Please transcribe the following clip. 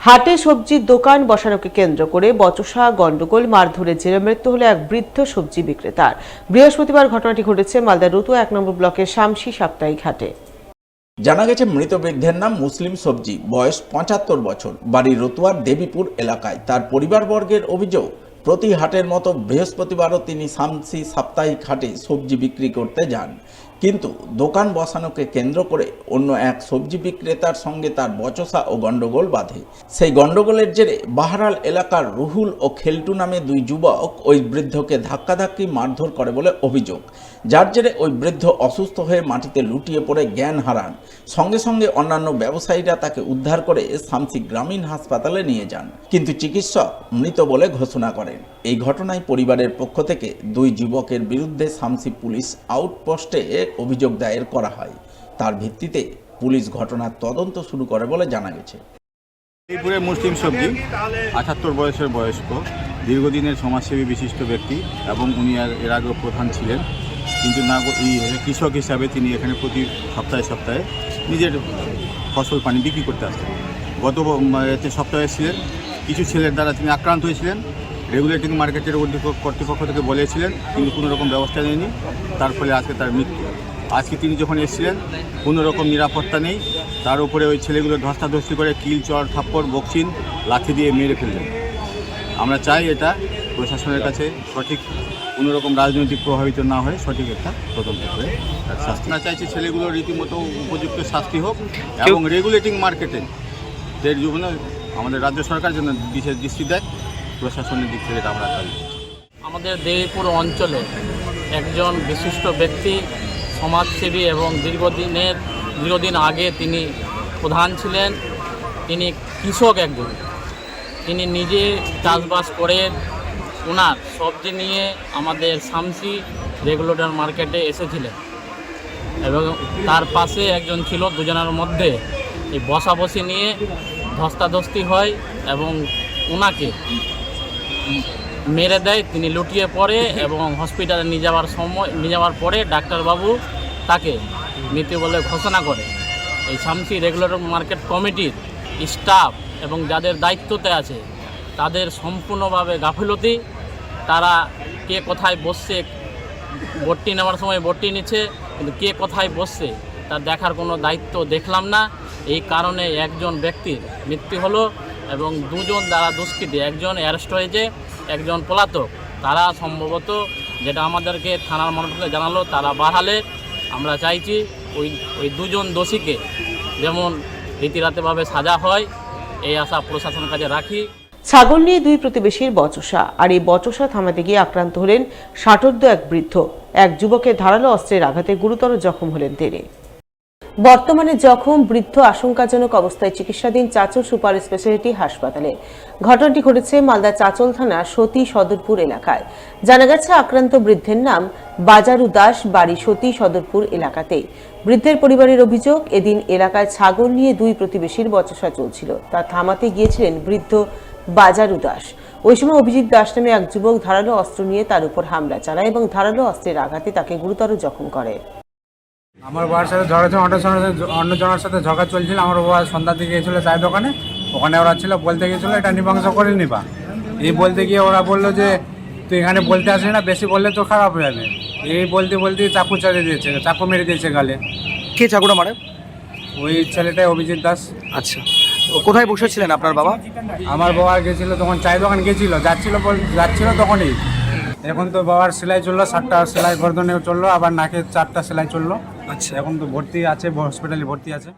হাটে সবজির দোকান বসানোকে কেন্দ্র করে বচসা গন্ডগোল মারধরে জেরে মৃত্যু হলো এক বৃদ্ধ সবজি বিক্রেতার। বৃহস্পতিবার ঘটনাটি ঘটেছে মালদার রতুয়া ১ নম্বর ব্লকের শামসি সাপ্তাহিক হাটে। জানা গেছে মৃত বৃদ্ধের নাম মুসলিম সবজি, বয়স ৭৫ বছর, বাড়ি রতুয়ার দেবীপুর এলাকায়। তার পরিবারবর্গের অভিযোগ, প্রতি হাটের মতো বৃহস্পতিবারও তিনি শামসি সাপ্তাহিক হাটে সবজি বিক্রি করতে যান, কিন্তু দোকান বসানোকে কেন্দ্র করে অন্য এক সবজি বিক্রেতার সঙ্গে তার বচসা ও গন্ডগোল বাধে। সেই গন্ডগোলের জেরে বাহারাল এলাকার রুহুল ও খেলটু নামে দুই যুবক ওই বৃদ্ধকে ধাক্কাধাক্কি মারধর করে বলে অভিযোগ, যার জেরে ওই বৃদ্ধ অসুস্থ হয়ে মাটিতে লুটিয়ে পড়ে জ্ঞান হারান। সঙ্গে সঙ্গে অন্যান্য ব্যবসায়ীরা তাকে উদ্ধার করে শামসি গ্রামীণ হাসপাতালে নিয়ে যান, কিন্তু চিকিৎসক মৃত বলে ঘোষণা করেন। এই ঘটনায় পরিবারের পক্ষ থেকে দুই যুবকের বিরুদ্ধে শামসি পুলিশ আউটপোস্টে অভিযোগ দায়ের করা হয়। তার ভিত্তিতে পুলিশ ঘটনার তদন্ত শুরু করে বলে জানা গেছে। দেবীপুরের মুসলিম সবজি ৭৮ বয়সের বয়স্ক, দীর্ঘদিনের সমাজসেবী বিশিষ্ট ব্যক্তি এবং উনি এর আগেও প্রধান ছিলেন, কিন্তু কৃষক হিসাবে তিনি এখানে প্রতি সপ্তাহে নিজের ফসল পানি বিক্রি করতে আসতেন। গত সপ্তাহে ছিলেন, কিছু ছেলের দ্বারা তিনি আক্রান্ত হয়েছিলেন। রেগুলেটিং মার্কেটের কর্তৃপক্ষ থেকে বলেছিলেন, কিন্তু কোনো রকম ব্যবস্থা নেয়নি, তার ফলে আজকে তার মৃত্যু। আজকে তিনি যখন এসেছিলেন কোনো রকম নিরাপত্তা নেই, তার উপরে ওই ছেলেগুলো ধস্তাধস্তি করে কিল, চর, থাপ্পড়, বক্সিন, লাঠি দিয়ে মেরে ফেললেন। আমরা চাই এটা প্রশাসনের কাছে সঠিক, কোনো রকম রাজনৈতিক প্রভাবিত না হয়ে সঠিক একটা তদন্ত করে শাস্তি না চাইছে। ছেলেগুলো রীতিমতো উপযুক্ত শাস্তি হোক এবং রেগুলেটিং মার্কেটে এর জন্য আমাদের রাজ্য সরকার যেন বিশেষ দৃষ্টি দেয়, প্রশাসনের দিক থেকে আমরা চাই। আমাদের দেবীপুর অঞ্চলে একজন বিশিষ্ট ব্যক্তি, সমাজসেবী এবং দীর্ঘদিন আগে তিনি প্রধান ছিলেন। তিনি কৃষক একজন, তিনি নিজে চাষবাস করে ওনার সবজি নিয়ে আমাদের শামসি রেগুলেটর মার্কেটে এসেছিলেন এবং তার পাশে একজন ছিল। দুজনের মধ্যে এই বসাবসি নিয়ে ধস্তাধস্তি হয় এবং ওনাকে মেরে দেয়। তিনি লুটিয়ে পড়ে এবং হসপিটালে নিয়ে যাওয়ার পরে ডাক্তারবাবু তাকে মৃত বলে ঘোষণা করে। এই শামসি রেগুলেটর মার্কেট কমিটির স্টাফ এবং যাদের দায়িত্বতে আছে তাদের সম্পূর্ণভাবে গাফিলতি। তারা কে কোথায় বসছে, ভর্তি নেওয়ার সময় ভর্তি নিচ্ছে, কিন্তু কে কোথায় বসছে তার দেখার কোনো দায়িত্ব দেখলাম না। এই কারণে একজন ব্যক্তির মৃত্যু হলো এবং দুজন দ্বারা দুষ্কৃতী, একজন অ্যারেস্ট হয়েছে, একজন পলাতক। তারা সম্ভবত, যেটা আমাদেরকে থানার মানুষকে জানালো, তারা বাহালে। আমরা চাইছি ওই দুজন দোষীকে যেমন রীতিরাতেভাবে সাজা হয়, এই আশা প্রশাসনের কাছে রাখি। ছাগল নিয়ে দুই প্রতিবেশীর বচসা, আর এই বচসা থামাতে গিয়ে আক্রান্ত হলেন ষাটোর্ধ্ব এক বৃদ্ধ। এক যুবকের ধারালো অস্ত্রের আঘাতে গুরুতর জখম হলেন তিনি। বর্তমানে জখম বৃদ্ধ আশঙ্কাজনক অবস্থায় চিকিৎসাধীন চাঁচল সুপার স্পেশালিটি হাসপাতালে। ঘটনাটি ঘটেছে মালদা চাঁচল থানা সতী সদরপুর এলাকায়। জানা গেছে আক্রান্ত বৃদ্ধের নাম বাজারু দাস, বাড়ি সতী সদরপুর এলাকাতেই। বৃদ্ধের পরিবারের অভিযোগ, এদিন এলাকায় ছাগল নিয়ে দুই প্রতিবেশীর বচসা চলছিল, তা থামাতে গিয়েছিলেন বৃদ্ধ বাজারু দাস। ওই সময় অভিজিৎ দাস নামে এক যুবক ধারালো অস্ত্র নিয়ে তার উপর হামলা চালায় এবং ধারালো অস্ত্রের আঘাতে তাকে গুরুতর জখম করে। আমার বাবার সাথে ঝগড়া, অন্যজনের সাথে ঝগড়া চলছিল। আমার বাবা সন্ধ্যার দিকে গিয়েছিল চায়ের দোকানে, ওখানে ওরা ছিল, বলতে গিয়েছিল এটা মীমাংসা করে নিবা। এই বলতে গিয়ে ওরা বললো যে তুই এখানে বলতে আসিস না, বেশি বললে তো খারাপ হয়ে যাবে। এই বলতে চাকু চালিয়ে দিয়েছে, চাকু মেরে দিয়েছে গালে। কে চাকুটা মারে? ওই ছেলেটাই, অভিজিৎ দাস। আচ্ছা, কোথায় বসেছিলেন আপনার বাবা? আমার বাবা গেছিল তখন চায়ের দোকান গেছিল, যাচ্ছিল তখনই। এখন তো বাবার সেলাই চললো, 7টা সেলাই গর্দনে চললো, আবার নাকে 4টা সেলাই চললো। আচ্ছা, এখন তো ভর্তি আছে, হসপিটালে ভর্তি আছে।